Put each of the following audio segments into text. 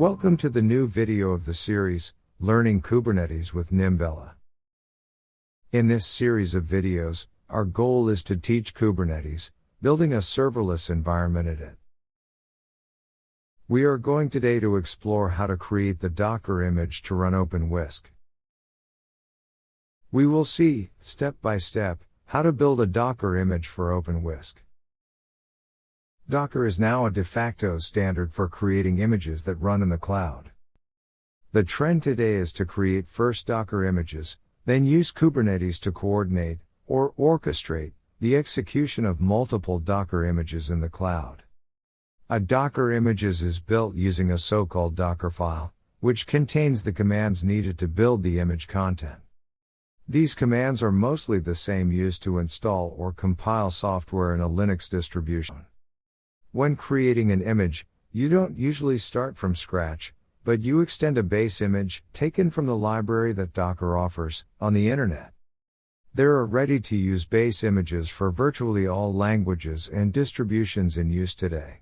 Welcome to the new video of the series, Learning Kubernetes with Nimbella. In this series of videos, our goal is to teach Kubernetes, building a serverless environment in it. We are going today to explore how to create the Docker image to run OpenWhisk. We will see, step by step, how to build a Docker image for OpenWhisk. Docker is now a de facto standard for creating images that run in the cloud. The trend today is to create first Docker images, then use Kubernetes to coordinate, or orchestrate, the execution of multiple Docker images in the cloud. A Docker image is built using a so-called Docker file, which contains the commands needed to build the image content. These commands are mostly the same used to install or compile software in a Linux distribution. When creating an image, you don't usually start from scratch, but you extend a base image, taken from the library that Docker offers, on the internet. There are ready-to-use base images for virtually all languages and distributions in use today.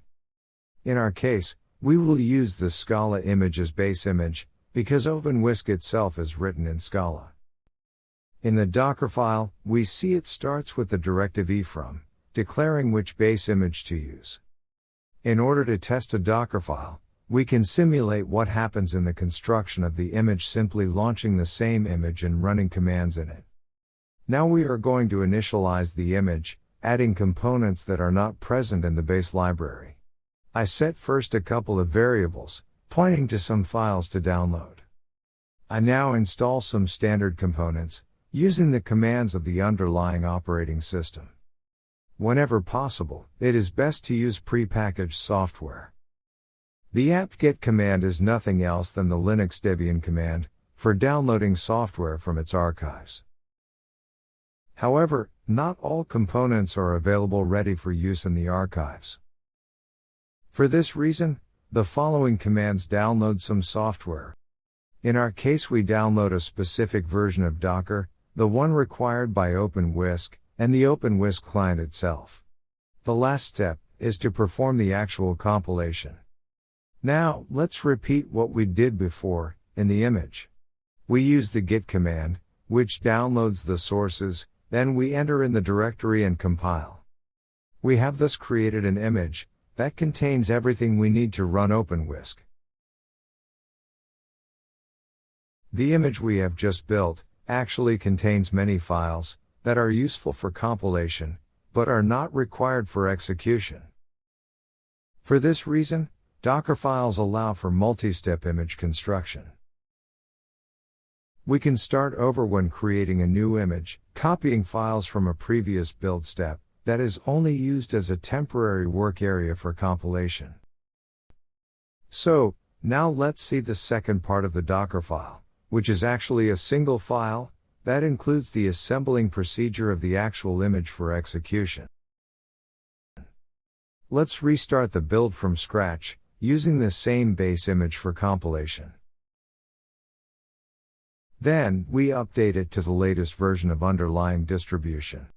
In our case, we will use the Scala image as base image, because OpenWhisk itself is written in Scala. In the Docker file, we see it starts with the directive efrom, declaring which base image to use. In order to test a Docker file, we can simulate what happens in the construction of the image simply launching the same image and running commands in it. Now we are going to initialize the image, adding components that are not present in the base library. I set first a couple of variables, pointing to some files to download. I now install some standard components, using the commands of the underlying operating system. Whenever possible, it is best to use prepackaged software. The apt-get command is nothing else than the Linux Debian command, for downloading software from its archives. However, not all components are available ready for use in the archives. For this reason, the following commands download some software. In our case, we download a specific version of Docker, the one required by OpenWhisk, and the OpenWhisk client itself. The last step is to perform the actual compilation. Now, let's repeat what we did before, in the image. We use the git command, which downloads the sources, then we enter in the directory and compile. We have thus created an image that contains everything we need to run OpenWhisk. The image we have just built actually contains many files that are useful for compilation, but are not required for execution. For this reason, Docker files allow for multi-step image construction. We can start over when creating a new image, copying files from a previous build step that is only used as a temporary work area for compilation. So, now let's see the second part of the Docker file, which is actually a single file that includes the assembling procedure of the actual image for execution. Let's restart the build from scratch, using the same base image for compilation. Then, we update it to the latest version of underlying distribution.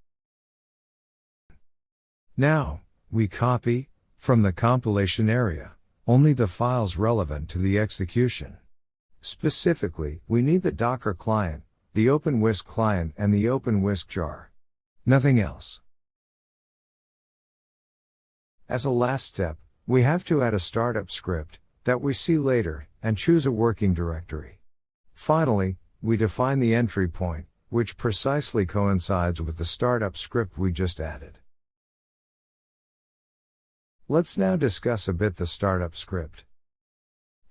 Now, we copy, from the compilation area, only the files relevant to the execution. Specifically, we need the Docker client, the OpenWhisk client and the OpenWhisk jar. Nothing else. As a last step, we have to add a startup script, that we see later, and choose a working directory. Finally, we define the entry point, which precisely coincides with the startup script we just added. Let's now discuss a bit the startup script.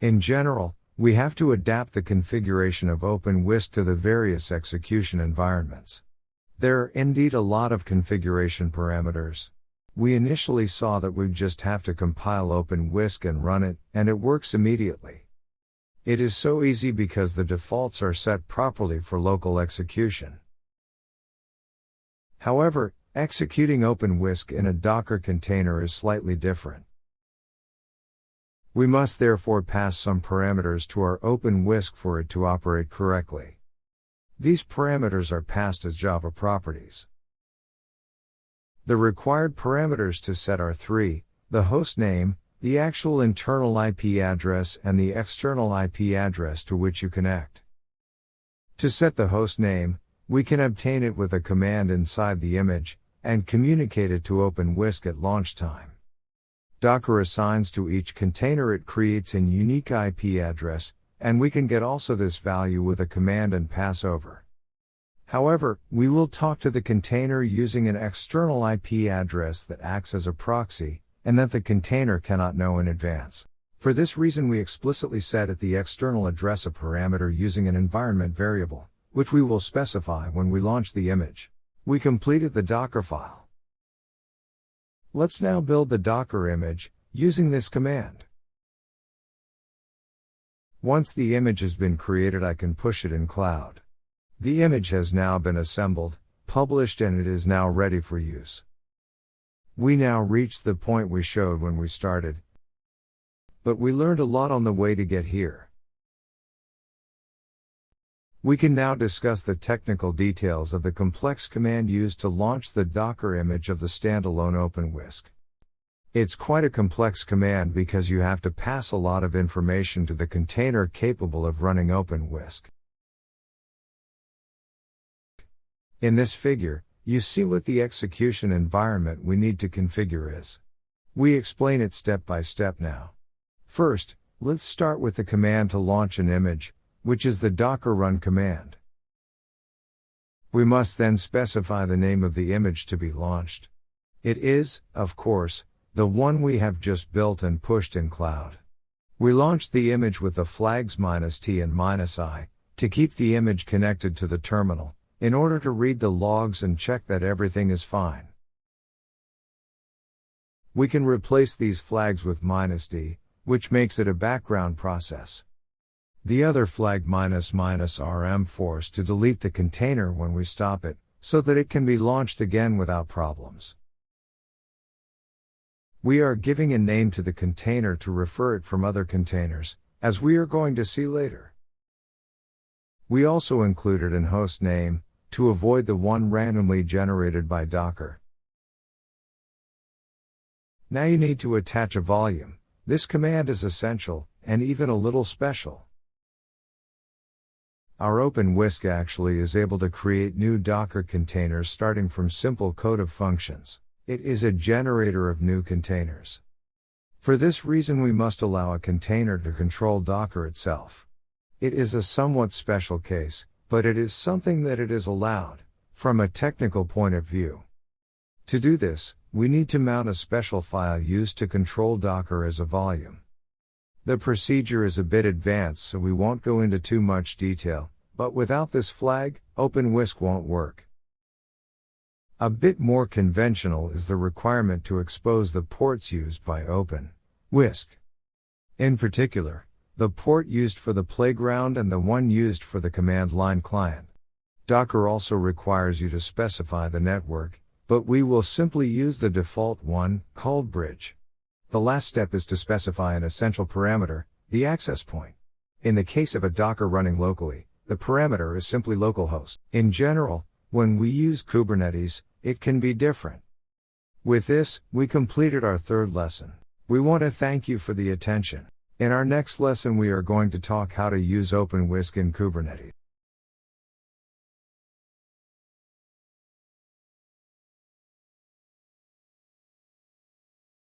In general, we have to adapt the configuration of OpenWhisk to the various execution environments. There are indeed a lot of configuration parameters. We initially saw that we'd just have to compile OpenWhisk and run it, and it works immediately. It is so easy because the defaults are set properly for local execution. However, executing OpenWhisk in a Docker container is slightly different. We must therefore pass some parameters to our OpenWhisk for it to operate correctly. These parameters are passed as Java properties. The required parameters to set are three: the host name, the actual internal IP address and the external IP address to which you connect. To set the host name, we can obtain it with a command inside the image, and communicate it to OpenWhisk at launch time. Docker assigns to each container it creates a unique IP address, and we can get also this value with a command and pass over. However, we will talk to the container using an external IP address that acts as a proxy, and that the container cannot know in advance. For this reason we explicitly set at the external address a parameter using an environment variable, which we will specify when we launch the image. We completed the Docker file. Let's now build the Docker image, using this command. Once the image has been created, I can push it in cloud. The image has now been assembled, published, and it is now ready for use. We now reached the point we showed when we started, but we learned a lot on the way to get here. We can now discuss the technical details of the complex command used to launch the Docker image of the standalone OpenWhisk. It's quite a complex command because you have to pass a lot of information to the container capable of running OpenWhisk. In this figure, you see what the execution environment we need to configure is. We explain it step by step now. First, let's start with the command to launch an image, which is the docker run command. We must then specify the name of the image to be launched. It is, of course, the one we have just built and pushed in cloud. We launched the image with the flags -t and -i, to keep the image connected to the terminal, in order to read the logs and check that everything is fine. We can replace these flags with -d, which makes it a background process. The other flag -rm force to delete the container when we stop it, so that it can be launched again without problems. We are giving a name to the container to refer it from other containers, as we are going to see later. We also included an host name, to avoid the one randomly generated by Docker. Now you need to attach a volume. This command is essential, and even a little special. Our OpenWhisk actually is able to create new Docker containers starting from simple code of functions. It is a generator of new containers. For this reason we must allow a container to control Docker itself. It is a somewhat special case, but it is something that it is allowed, from a technical point of view. To do this, we need to mount a special file used to control Docker as a volume. The procedure is a bit advanced, so we won't go into too much detail, but without this flag, OpenWhisk won't work. A bit more conventional is the requirement to expose the ports used by OpenWhisk. In particular, the port used for the playground and the one used for the command line client. Docker also requires you to specify the network, but we will simply use the default one, called bridge. The last step is to specify an essential parameter, the access point. In the case of a Docker running locally, the parameter is simply localhost. In general, when we use Kubernetes, it can be different. With this, we completed our third lesson. We want to thank you for the attention. In our next lesson we are going to talk how to use OpenWhisk in Kubernetes.